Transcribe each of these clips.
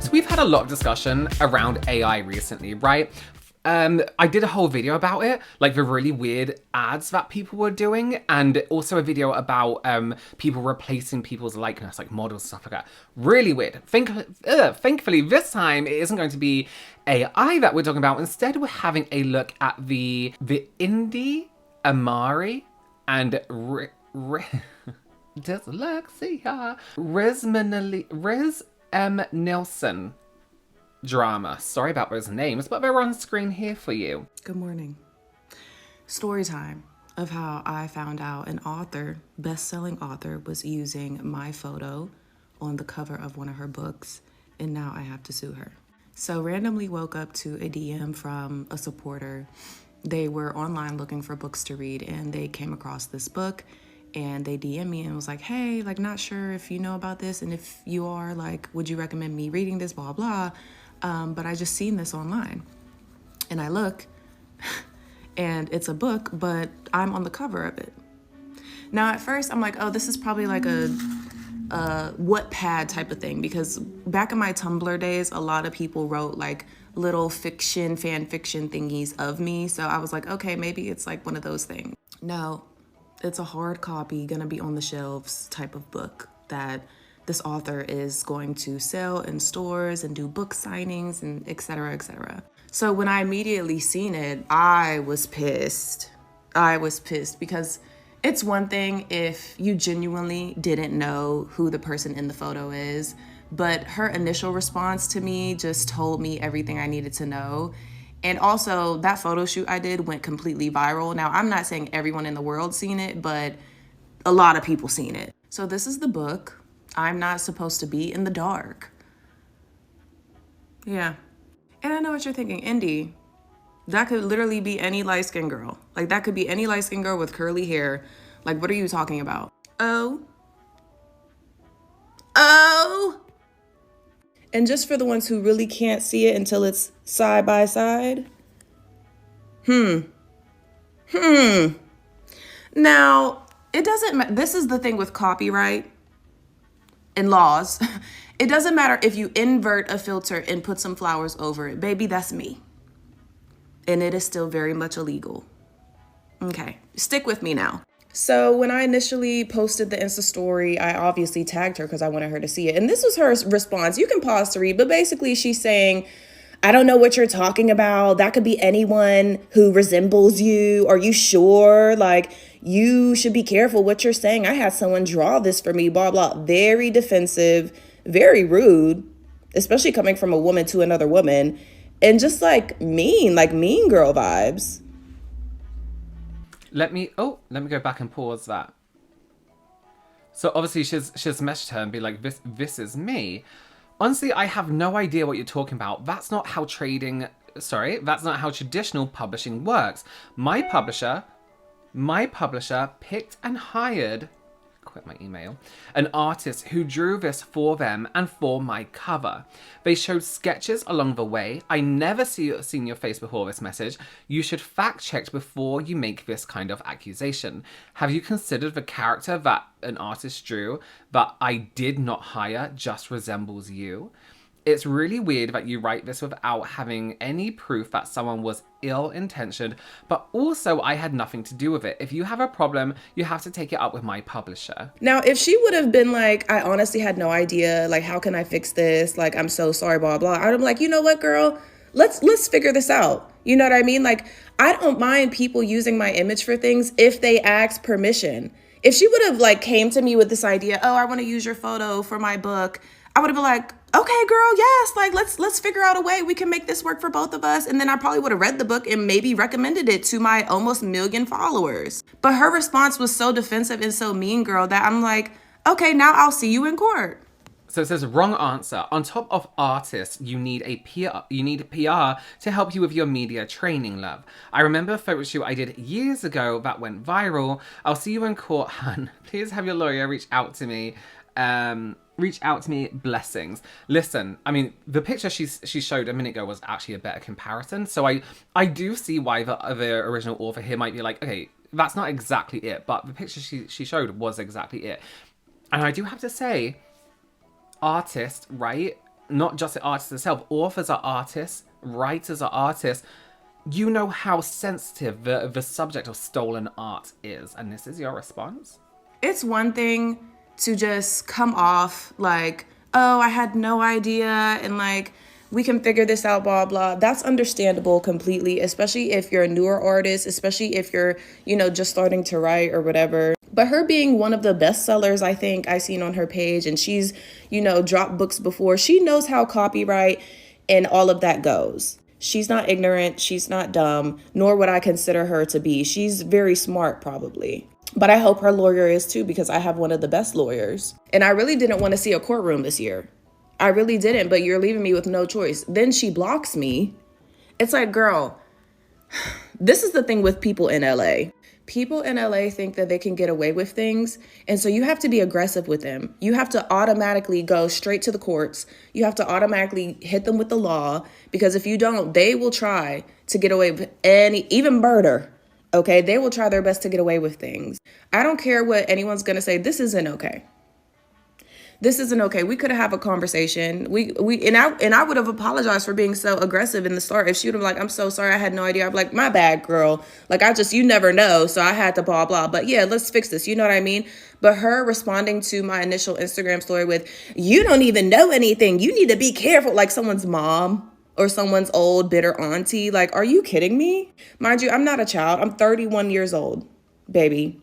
So we've had a lot of discussion around AI recently, right? I did a whole video about it, like the really weird ads that people were doing, and also a video about people replacing people's likeness, like models, stuff like that. Really weird. Thankfully, this time it isn't going to be AI that we're talking about. Instead, we're having a look at the indie Amari and dyslexia Riz M. Nilsson drama. Sorry about those names, but they're on screen here for you. Good morning. Story time of how I found out an author, best-selling author, was using my photo on the cover of one of her books, and now I have to sue her. So randomly woke up to a DM from a supporter. They were online looking for books to read, and they came across this book, and they DM'd me and was like, hey, like, not sure if you know about this, and if you are, like, would you recommend me reading this, blah, blah. But I just seen this online, and I look, and it's a book, but I'm on the cover of it. Now, at first, I'm like, oh, this is probably like a Wattpad type of thing, because back in my Tumblr days, a lot of people wrote like little fan fiction thingies of me. So I was like, okay, maybe it's like one of those things. No, it's a hard copy, gonna be on the shelves type of book that this author is going to sell in stores and do book signings and et cetera, et cetera. So when I immediately seen it, I was pissed. Because it's one thing if you genuinely didn't know who the person in the photo is, but her initial response to me just told me everything I needed to know. And also that photo shoot I did went completely viral. Now, I'm not saying everyone in the world seen it, but a lot of people seen it. So this is the book. I'm not supposed to be in the dark. Yeah. And I know what you're thinking, Indy, that could literally be any light-skinned girl. Like, that could be any light-skinned girl with curly hair. Like, what are you talking about? Oh. And just for the ones who really can't see it until it's side by side. Now, it doesn't this is the thing with copyright and laws. It doesn't matter if you invert a filter and put some flowers over it. Baby, that's me. And it is still very much illegal. Okay, stick with me now. So when I initially posted the Insta story, I obviously tagged her because I wanted her to see it. And this was her response. You can pause to read, but basically she's saying, I don't know what you're talking about. That could be anyone who resembles you. Are you sure? Like, you should be careful what you're saying. I had someone draw this for me, blah, blah. Very defensive, very rude, especially coming from a woman to another woman. And just like mean girl vibes. Let me go back and pause that. So obviously she's messaged her and be like, this is me. Honestly, I have no idea what you're talking about. That's not how traditional publishing works. My publisher picked and hired, quit my email, an artist who drew this for them and for my cover. They showed sketches along the way. I never seen your face before this message. You should fact check before you make this kind of accusation. Have you considered the character that an artist drew that I did not hire just resembles you? It's really weird that you write this without having any proof that someone was ill-intentioned, but also I had nothing to do with it. If you have a problem, you have to take it up with my publisher. Now, if she would have been like, I honestly had no idea, like, how can I fix this? Like, I'm so sorry, blah, blah. I'd be like, you know what, girl? Let's figure this out. You know what I mean? Like, I don't mind people using my image for things if they ask permission. If she would have like came to me with this idea, oh, I want to use your photo for my book, I would have been like, okay, girl, yes, like let's figure out a way we can make this work for both of us. And then I probably would have read the book and maybe recommended it to my almost 1 million followers. But her response was so defensive and so mean, girl, that I'm like, okay, now I'll see you in court. So it says wrong answer. On top of artists, you need PR to help you with your media training, love. I remember a photo shoot I did years ago that went viral. I'll see you in court, hun. Please have your lawyer reach out to me. Blessings. Listen, I mean, the picture she showed a minute ago was actually a better comparison. So I do see why the original author here might be like, okay, that's not exactly it. But the picture she showed was exactly it. And I do have to say, artist, right? not just the artist itself, authors are artists, writers are artists. You know how sensitive the subject of stolen art is, and this is your response? It's one thing to just come off like, oh, I had no idea, and like, we can figure this out, blah, blah. That's understandable completely, especially if you're a newer artist, especially if you're, just starting to write or whatever. But her being one of the best sellers, I think I seen on her page, and she's, dropped books before. She knows how copyright and all of that goes. She's not ignorant. She's not dumb, nor would I consider her to be. She's very smart, probably. But I hope her lawyer is too, because I have one of the best lawyers. And I really didn't want to see a courtroom this year. I really didn't, but you're leaving me with no choice. Then she blocks me. It's like, girl, this is the thing with people in LA. People in LA think that they can get away with things. And so you have to be aggressive with them. You have to automatically go straight to the courts. You have to automatically hit them with the law, because if you don't, they will try to get away with even murder. Okay, they will try their best to get away with things. I don't care what anyone's going to say. This isn't okay. This isn't okay. We could have a conversation. I would have apologized for being so aggressive in the start. If she would have like, I'm so sorry, I had no idea. I'd be like, my bad, girl. Like, you never know. So I had to blah, blah. But yeah, let's fix this. You know what I mean? But her responding to my initial Instagram story with, you don't even know anything. You need to be careful. Like someone's mom or someone's old bitter auntie. Like, are you kidding me? Mind you, I'm not a child. I'm 31 years old, baby.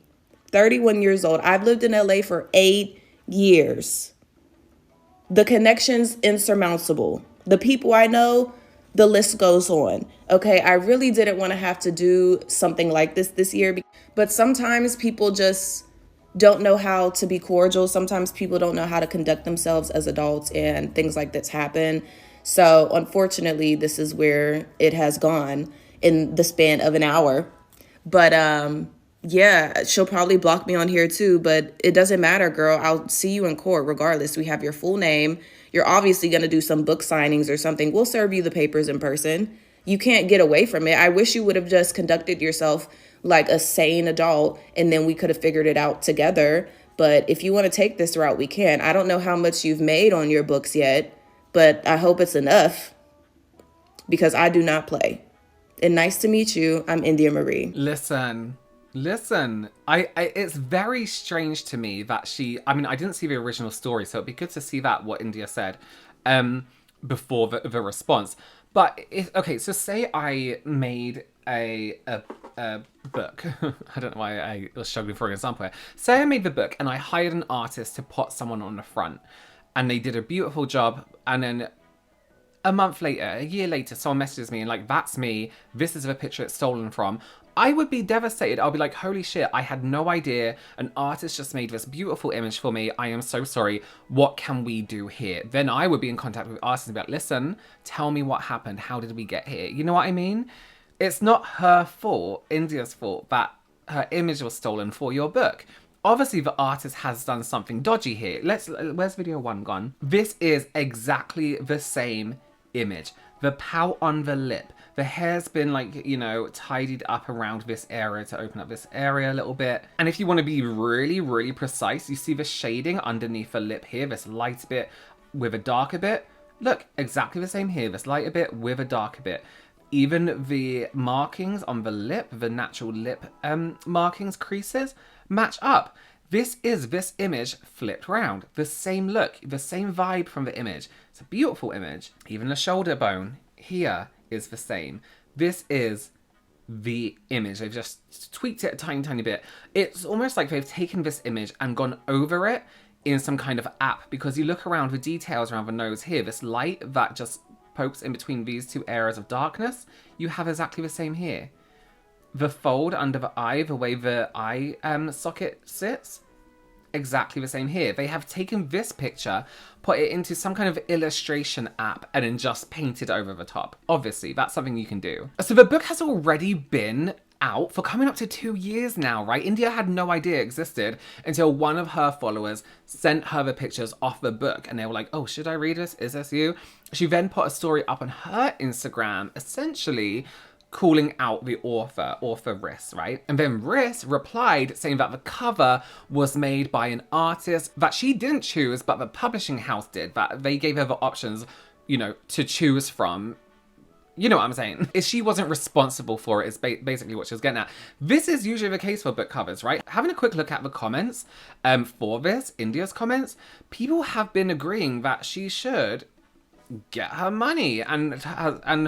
31 years old. I've lived in LA for 8 years. The connections insurmountable. The people I know, the list goes on. Okay, I really didn't want to have to do something like this year, but sometimes people just don't know how to be cordial. Sometimes people don't know how to conduct themselves as adults, and things like this happen. So unfortunately, this is where it has gone in the span of an hour. But yeah, she'll probably block me on here too, but it doesn't matter, girl. I'll see you in court regardless. We have your full name. You're obviously going to do some book signings or something. We'll serve you the papers in person. You can't get away from it. I wish you would have just conducted yourself like a sane adult, and then we could have figured it out together. But if you want to take this route, we can. I don't know how much you've made on your books yet, but I hope it's enough, because I do not play. And nice to meet you. I'm India Marie. Listen, I it's very strange to me that I didn't see the original story, so it'd be good to see what India said before the response. But so say I made a book. I don't know why I was struggling for an example here. Say I made the book and I hired an artist to put someone on the front, and they did a beautiful job, and then a month later, a year later, someone messages me and like, that's me, this is the picture it's stolen from. I would be devastated. I'll be like, holy shit, I had no idea. An artist just made this beautiful image for me. I am so sorry. What can we do here? Then I would be in contact with artists and be like, listen, tell me what happened. How did we get here? You know what I mean? It's not her fault, India's fault, that her image was stolen for your book. Obviously, the artist has done something dodgy here. Where's video 1 gone? This is exactly the same image. The pout on the lip. The hair's been tidied up around this area to open up this area a little bit. And if you want to be really, really precise, you see the shading underneath the lip here, this light bit with a darker bit. Look, exactly the same here, this lighter bit with a darker bit. Even the markings on the lip, the natural lip markings, creases, match up. This is this image flipped round. The same look, the same vibe from the image. It's a beautiful image. Even the shoulder bone here is the same. This is the image. They've just tweaked it a tiny, tiny bit. It's almost like they've taken this image and gone over it in some kind of app, because you look around the details around the nose here, this light that just pokes in between these two areas of darkness, you have exactly the same here. The fold under the eye, the way the eye socket sits, exactly the same here. They have taken this picture, put it into some kind of illustration app, and then just painted over the top. Obviously, that's something you can do. So the book has already been out for coming up to 2 years now, right? India had no idea it existed until one of her followers sent her the pictures off the book, and they were like, oh, should I read this? Is this you? She then put a story up on her Instagram, essentially calling out the author Riss, right? And then Riss replied saying that the cover was made by an artist that she didn't choose, but the publishing house did, that they gave her the options, you know, to choose from. You know what I'm saying? If she wasn't responsible for it is basically what she was getting at. This is usually the case for book covers, right? Having a quick look at the comments for this, India's comments, people have been agreeing that she should get her money and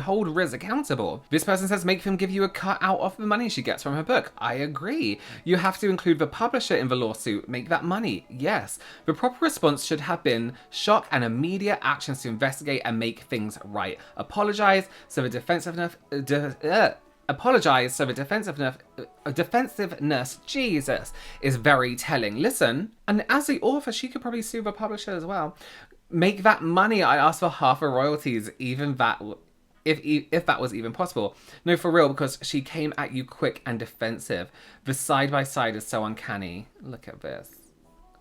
hold Riz accountable. This person says make them give you a cut out of the money she gets from her book. I agree. You have to include the publisher in the lawsuit. Make that money. Yes. The proper response should have been shock and immediate actions to investigate and make things right. Apologize so the defensiveness, Jesus, is very telling. Listen, and as the author, she could probably sue the publisher as well. Make that money. I asked for half the royalties, even that, if that was even possible. No, for real, because she came at you quick and defensive. The side by side is so uncanny. Look at this.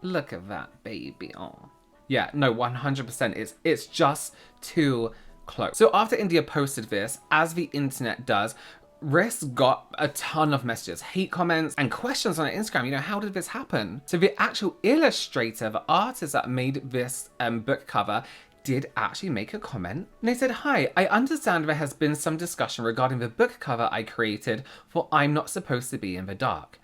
Look at that, baby. Oh, yeah. No, 100%. It's just too close. So after India posted this, as the internet does, Riss got a ton of messages, hate comments, and questions on her Instagram. You know, how did this happen? So the actual illustrator, the artist that made this book cover, did actually make a comment. And they said, "Hi, I understand there has been some discussion regarding the book cover I created for I'm Not Supposed to Be in the Dark.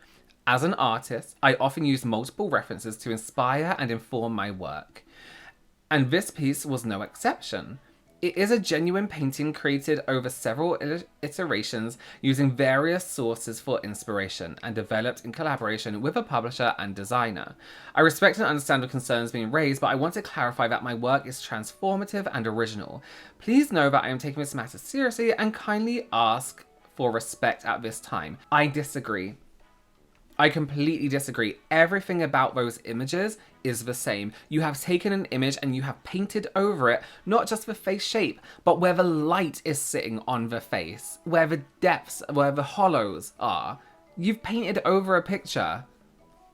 As an artist, I often use multiple references to inspire and inform my work. And this piece was no exception. It is a genuine painting created over several iterations using various sources for inspiration and developed in collaboration with a publisher and designer. I respect and understand the concerns being raised, but I want to clarify that my work is transformative and original. Please know that I am taking this matter seriously and kindly ask for respect at this time. I disagree. I completely disagree. Everything about those images is the same. You have taken an image and you have painted over it, not just the face shape, but where the light is sitting on the face, where the depths, where the hollows are. You've painted over a picture.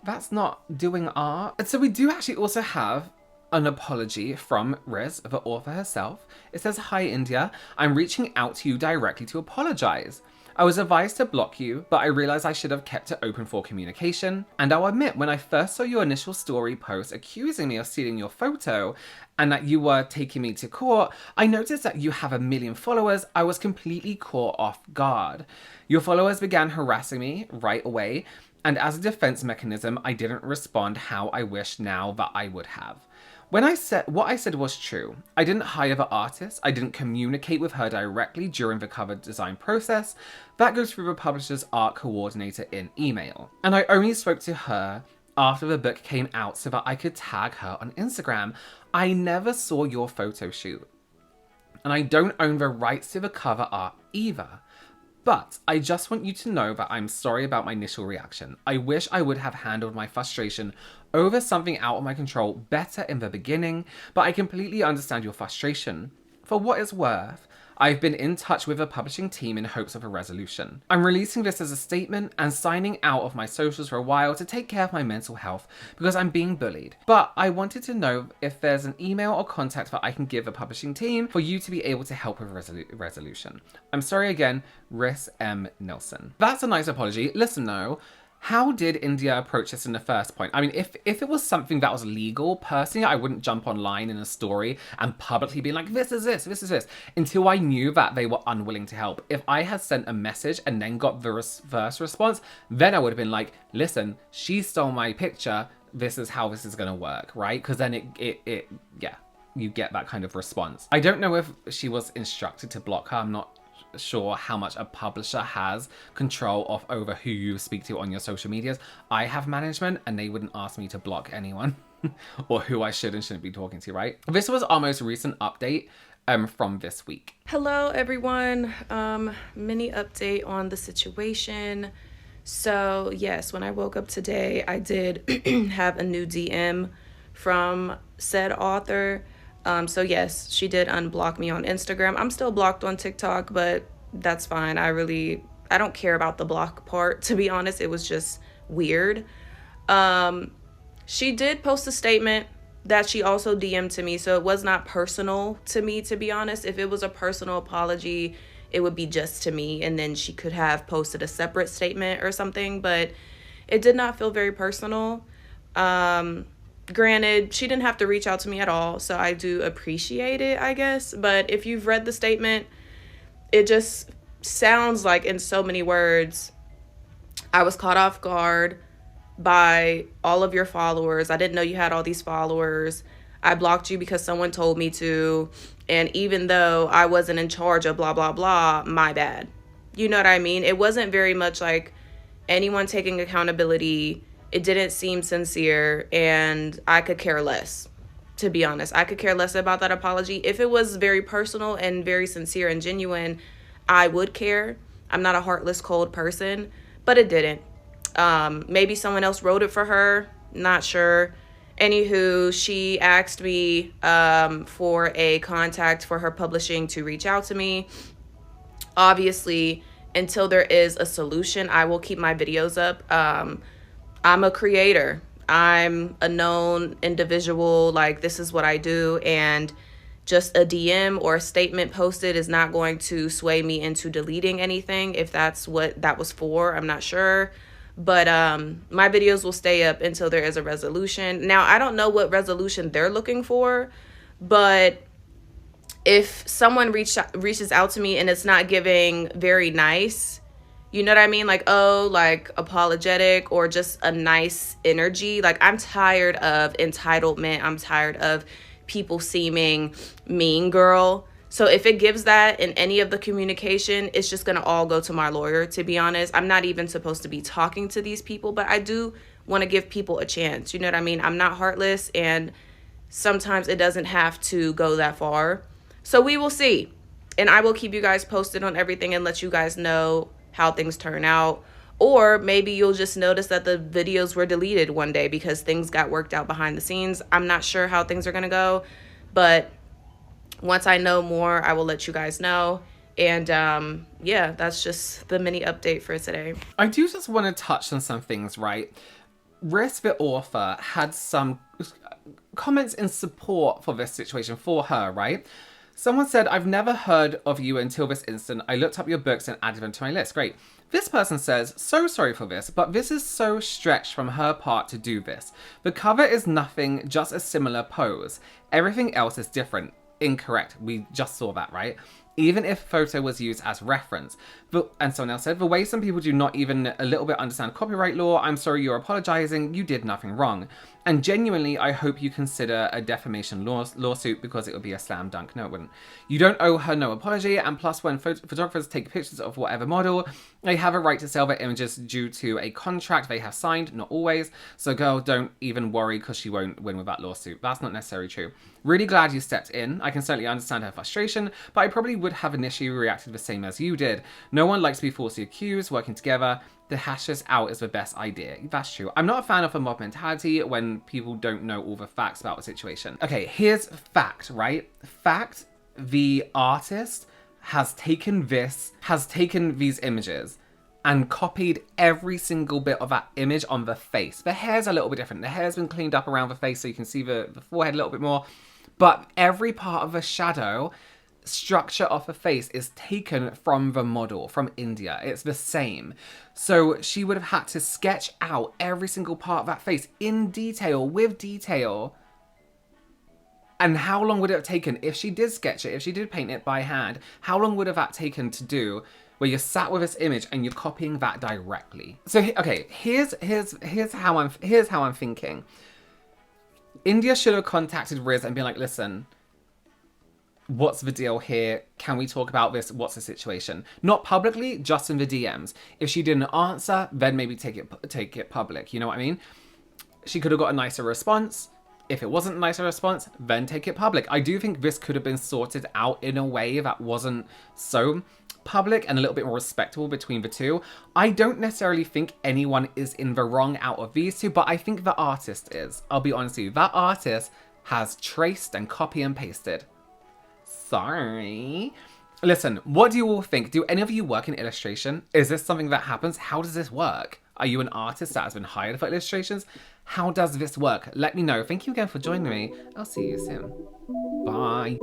That's not doing art. And so we do actually also have an apology from Riz, the author herself. It says, "Hi India, I'm reaching out to you directly to apologize. I was advised to block you, but I realized I should have kept it open for communication. And I'll admit, when I first saw your initial story post accusing me of stealing your photo and that you were taking me to court, I noticed that you have 1 million followers. I was completely caught off guard. Your followers began harassing me right away, and as a defense mechanism, I didn't respond how I wish now that I would have. When I said what I said was true. I didn't hire the artist. I didn't communicate with her directly during the cover design process. That goes through the publisher's art coordinator in email. And I only spoke to her after the book came out so that I could tag her on Instagram. I never saw your photo shoot. And I don't own the rights to the cover art either. But I just want you to know that I'm sorry about my initial reaction. I wish I would have handled my frustration over something out of my control better in the beginning, but I completely understand your frustration. For what it's worth, I've been in touch with a publishing team in hopes of a resolution. I'm releasing this as a statement and signing out of my socials for a while to take care of my mental health because I'm being bullied. But I wanted to know if there's an email or contact that I can give the publishing team for you to be able to help with resolution. I'm sorry again, Riss M. Nilsson." That's a nice apology. Listen though, how did India approach this in the first point? I mean, if it was something that was legal, personally, I wouldn't jump online in a story and publicly be like, this is this, until I knew that they were unwilling to help. If I had sent a message and then got the reverse response, then I would have been like, listen, she stole my picture. This is how this is going to work, right? Because then yeah, you get that kind of response. I don't know if she was instructed to block her. I'm not sure how much a publisher has control of over who you speak to on your social medias. I have management and they wouldn't ask me to block anyone or who I should and shouldn't be talking to, right? This was our most recent update from this week. Hello everyone, mini update on the situation. So yes, when I woke up today, I did have a new DM from said author. So yes, she did unblock me on Instagram. I'm still blocked on TikTok, but that's fine. I don't care about the block part, to be honest. It was just weird. She did post a statement that she also DM'd to me, so it was not personal to me, to be honest. If it was a personal apology it would be just to me, and then she could have posted a separate statement or something, but it did not feel very personal. Granted, she didn't have to reach out to me at all, so I do appreciate it, I guess. But if you've read the statement, it just sounds like, in so many words, I was caught off guard by all of your followers. I didn't know you had all these followers. I blocked you because someone told me to. And even though I wasn't in charge of blah, blah, blah, my bad. You know what I mean? It wasn't very much like anyone taking accountability. It didn't seem sincere, and I could care less, to be honest. I could care less about that apology. If it was very personal and very sincere and genuine, I would care. I'm not a heartless, cold person, but it didn't. Maybe someone else wrote it for her. Not sure. Anywho, she asked me for a contact for her publishing to reach out to me. Obviously, until there is a solution, I will keep my videos up. I'm a creator. I'm a known individual. Like, this is what I do. And just a DM or a statement posted is not going to sway me into deleting anything. If that's what that was for, I'm not sure. But my videos will stay up until there is a resolution. Now, I don't know what resolution they're looking for, but if someone reaches out to me and it's not giving very nice, you know what I mean? Like, oh, like apologetic or just a nice energy. Like, I'm tired of entitlement. I'm tired of people seeming mean girl. So if it gives that in any of the communication, it's just going to all go to my lawyer, to be honest. I'm not even supposed to be talking to these people, but I do want to give people a chance. You know what I mean? I'm not heartless, and sometimes it doesn't have to go that far. So we will see. And I will keep you guys posted on everything and let you guys know how things turn out. Or maybe you'll just notice that the videos were deleted one day because things got worked out behind the scenes. I'm not sure how things are going to go, but once I know more, I will let you guys know. And yeah, that's just the mini update for today. I do just want to touch on some things, right? Riss, the author, had some comments in support for this situation for her, right? Someone said, I've never heard of you until this instant. I looked up your books and added them to my list. Great. This person says, so sorry for this, but this is so stretched from her part to do this. The cover is nothing, just a similar pose. Everything else is different. Incorrect. We just saw that, right? Even if photo was used as reference. And someone else said, the way some people do not even a little bit understand copyright law, I'm sorry you're apologizing, you did nothing wrong. And genuinely, I hope you consider a defamation lawsuit because it would be a slam dunk. No, it wouldn't. You don't owe her no apology, and plus when photographers take pictures of whatever model, they have a right to sell their images due to a contract they have signed, not always. So girl, don't even worry because she won't win with that lawsuit. That's not necessarily true. Really glad you stepped in. I can certainly understand her frustration, but I probably would have initially reacted the same as you did. No one likes to be falsely accused. Working together, the hash this out is the best idea. That's true. I'm not a fan of a mob mentality when people don't know all the facts about the situation. Okay, here's fact, right? Fact, the artist has taken these images and copied every single bit of that image on the face. The hair's a little bit different. The hair's been cleaned up around the face so you can see the forehead a little bit more. But every part of the shadow structure of the face is taken from the model from India. It's the same. So she would have had to sketch out every single part of that face in detail, with detail. And how long would it have taken if she did sketch it, if she did paint it by hand? How long would have that taken to do where you're sat with this image and you're copying that directly? So, okay, here's how I'm thinking. India should have contacted Riz and been like, listen, what's the deal here? Can we talk about this? What's the situation? Not publicly, just in the DMs. If she didn't answer, then maybe take it public. You know what I mean? She could have got a nicer response. If it wasn't a nicer response, then take it public. I do think this could have been sorted out in a way that wasn't so public and a little bit more respectable between the two. I don't necessarily think anyone is in the wrong out of these two, but I think the artist is. I'll be honest with you. That artist has traced and copy and pasted. Sorry. Listen, what do you all think? Do any of you work in illustration? Is this something that happens? How does this work? Are you an artist that has been hired for illustrations? How does this work? Let me know. Thank you again for joining me. I'll see you soon. Bye.